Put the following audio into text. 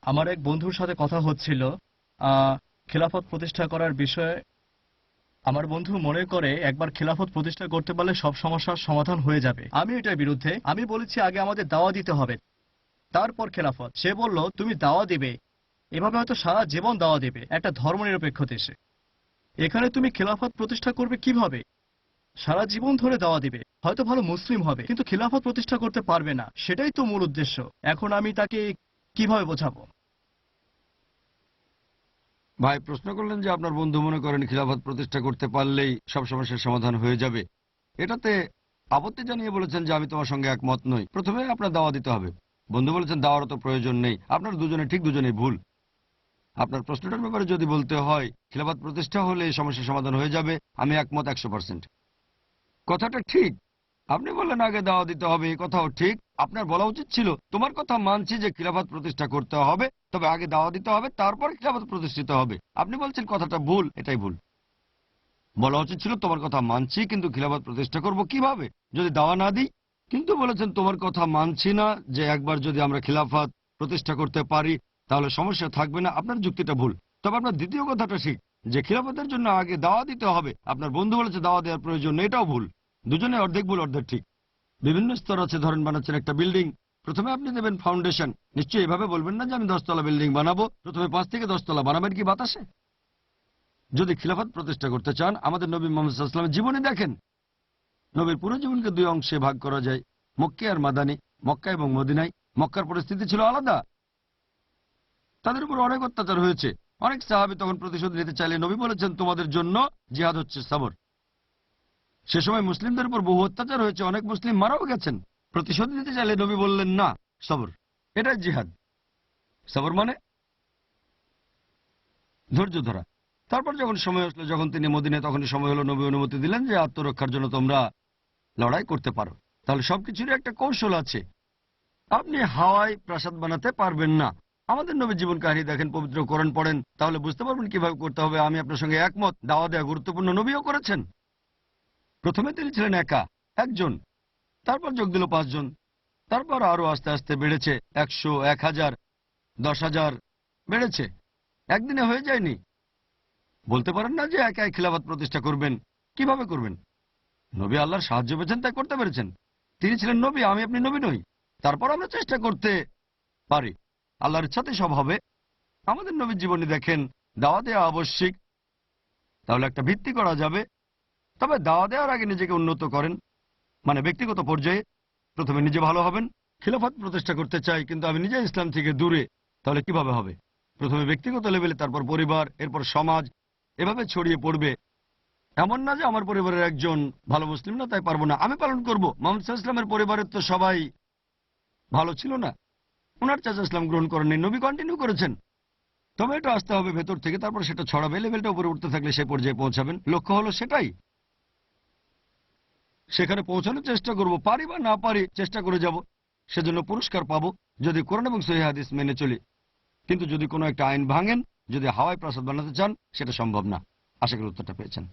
আমার এক বন্ধুর সাথে কথা হচ্ছিল খেলাফত প্রতিষ্ঠা করার বিষয়ে। আমার বন্ধু মনে করে একবার খেলাফত প্রতিষ্ঠা করতে পারলে সব সমস্যার সমাধান হয়ে যাবে। আমি এটার বিরুদ্ধে। আমি বলেছি আগে আমাদের দাওয়া দিতে হবে, তারপর খেলাফত। সে বলল তুমি দাওয়া দিবে, এভাবে হয়তো সারা জীবন দাওয়া দিবে একটা ধর্মনিরপেক্ষ দেশে। এখানে তুমি খেলাফত প্রতিষ্ঠা করবে কিভাবে? সারা জীবন ধরে দাওয়া দিবে, হয়তো ভালো মুসলিম হবে, কিন্তু খিলাফত প্রতিষ্ঠা করতে পারবে না। সেটাই তো মূল উদ্দেশ্য। এখন আমি তাকে কিভাবে বোঝাবো? ভাই প্রশ্ন করলেন যে আপনার বন্ধু মনে করেন খিলাফত প্রতিষ্ঠা করতে পারলেই সব সমস্যার সমাধান হয়ে যাবে। এটাতে আপত্তি জানিয়ে বলেছেন যে আমি তোমার সঙ্গে একমত নই। প্রথমে আপনার দাওয়া দিতে হবে। বন্ধু বলেছেন দাওয়ারও তো প্রয়োজন নেই। আপনার দুজনে ঠিক, দুজনেই ভুল। আপনার প্রশ্নটার ব্যাপারে যদি বলতে হয় খিলাফত প্রতিষ্ঠা হলে এই সমস্যার সমাধান হয়ে যাবে, আমি একমত 100%। কথাটা ঠিক। আপনি বললেন আগে দাওয়া দিতে হবে, এই কথাও ঠিক। আপনার বলা উচিত ছিল তোমার কথা মানছি যে খিলাফত প্রতিষ্ঠা করতে হবে, তবে আগে দাওয়া দিতে হবে, তারপর খিলাফত প্রতিষ্ঠিত হবে। আপনি বলছেন কথাটা ভুল, এটাই ভুল। বলা উচিত ছিল তোমার কথা মানছি, কিন্তু খিলাফত প্রতিষ্ঠা করব কিভাবে যদি দাওয়া না দিই। কিন্তু বলেছেন তোমার কথা মানছি না, যে একবার যদি আমরা খিলাফত প্রতিষ্ঠা করতে পারি তাহলে সমস্যা থাকবে না। আপনার যুক্তিটা ভুল। তবে আপনার দ্বিতীয় কথাটা ঠিক, যে খিলাফতের জন্য আগে দাওয়া দিতে হবে। আপনার বন্ধু বলেছে দাওয়া দেওয়ার প্রয়োজন নেই, এটাও ভুল। দুজনে অর্ধেক ভুল অর্ধেক ঠিক। বিভিন্ন স্তর আছে। ধরেন বানাচ্ছেন একটা বিল্ডিং, প্রথমে আপনি দেবেন ফাউন্ডেশন। নিশ্চয়ই এভাবে বলবেন না যে আমি 10 তলা বিল্ডিং বানাবো, প্রথমে 5 থেকে 10 তলা বানাবেন কি বাতাসে? যদি খিলাফত প্রতিষ্ঠা করতে চান আমাদের নবী মুহাম্মদ সাল্লাল্লাহু আলাইহি ওয়াসাল্লামের জীবনে দেখেন। নবীর পুরো জীবনকে দুই অংশে ভাগ করা যায়, মক্কা আর মাদানী। মক্কা এবং মদিনায় মক্কার পরিস্থিতি ছিল আলাদা। তাদের উপর অনেক অত্যাচার হয়েছে। অনেক সাহাবী তখন প্রতিশোধ নিতে চাইলে নবী বলেছেন তোমাদের জন্য জিহাদ হচ্ছে সবর। সে সময় মুসলিমদের উপর বহু অত্যাচার হয়েছে, অনেক মুসলিম মারাও গেছেন। প্রতিশোধ নিতে চাইলে নবী বললেন না, সবর, এটাই জিহাদ। সবর মানে ধৈর্য ধরা। তারপর যখন সময় আসলো, যখন তিনি মদিনায়, তখনই সময় হলো, নবী অনুমতি দিলেন যে আত্মরক্ষার জন্য তোমরা লড়াই করতে পারো। তাহলে সবকিছুরই একটা কৌশল আছে। আপনি হাওয়ায় প্রাসাদ বানাতে পারবেন না। আমাদের নবীর জীবন কাহিনী দেখেন, পবিত্র কোরআন পড়েন, তাহলে বুঝতে পারবেন কিভাবে করতে হবে। আমি আপনার সঙ্গে একমত, দাওয়া দেওয়া গুরুত্বপূর্ণ। নবীও করেছেন। প্রথমে তিনি ছিলেন একা, একজন। তারপর যোগ দিল 5 জন। তারপর আরো আস্তে আস্তে বেড়েছে, 100, 1000, 10,000 বেড়েছে। একদিনে হয়ে যায়নি। বলতে পারেন না যে একাই খিলাফত প্রতিষ্ঠা করবেন। কিভাবে করবেন? নবী আল্লাহর সাহায্য পেয়েছেন, তাই করতে পেরেছেন। তিনি ছিলেন নবী, আমি আপনি নবী নই। তারপর আমরা চেষ্টা করতে পারি। আল্লাহর ইচ্ছাতে সব হবে। আমাদের নবীর জীবনে দেখেন, দাওয়া দেওয়া আবশ্যিক, তাহলে একটা ভিত্তি করা যাবে। তবে দাওয়া দেওয়ার আগে নিজেকে উন্নত করেন, মানে ব্যক্তিগত পর্যায়ে। প্রথমে নিজে ভালো হবেন। খিলাফত প্রতিষ্ঠা করতে চাই, কিন্তু আমি নিজে ইসলাম থেকে দূরে, তাহলে কিভাবে হবে? প্রথমে ব্যক্তিগত লেভেলে, তারপর পরিবার, এরপর সমাজ, এভাবে ছড়িয়ে পড়বে। এমন না যে আমার পরিবারের একজন ভালো মুসলিম না তাই পারবো না, আমি পালন করব। মুহাম্মদ সাল্লাল্লাহু আলাইহি ওয়াসাল্লামের পরিবারের তো সবাই ভালো ছিল না। ওনার চাচা ইসলাম গ্রহণ করেননি, নবী কন্টিনিউ করেছেন। তবে এটা আসতে হবে ভেতর থেকে, তারপর সেটা ছড়াবে। লেভেলটা উপরে উঠতে থাকলে সেই পর্যায়ে পৌঁছাবেন। লক্ষ্য হলো সেটাই। সেখানে পৌঁছানোর চেষ্টা করব, পারি বা না পারি চেষ্টা করে যাব। সেজন্য পুরস্কার পাবো যদি কোরআন এবং সহিহ হাদিস মেনে চলি। কিন্তু যদি কোনো একটা আইন ভাঙেন, যদি হাওয়ায় প্রাসাদ বানাতে চান, সেটা সম্ভব না। আশা করি উত্তরটা পেয়েছেন।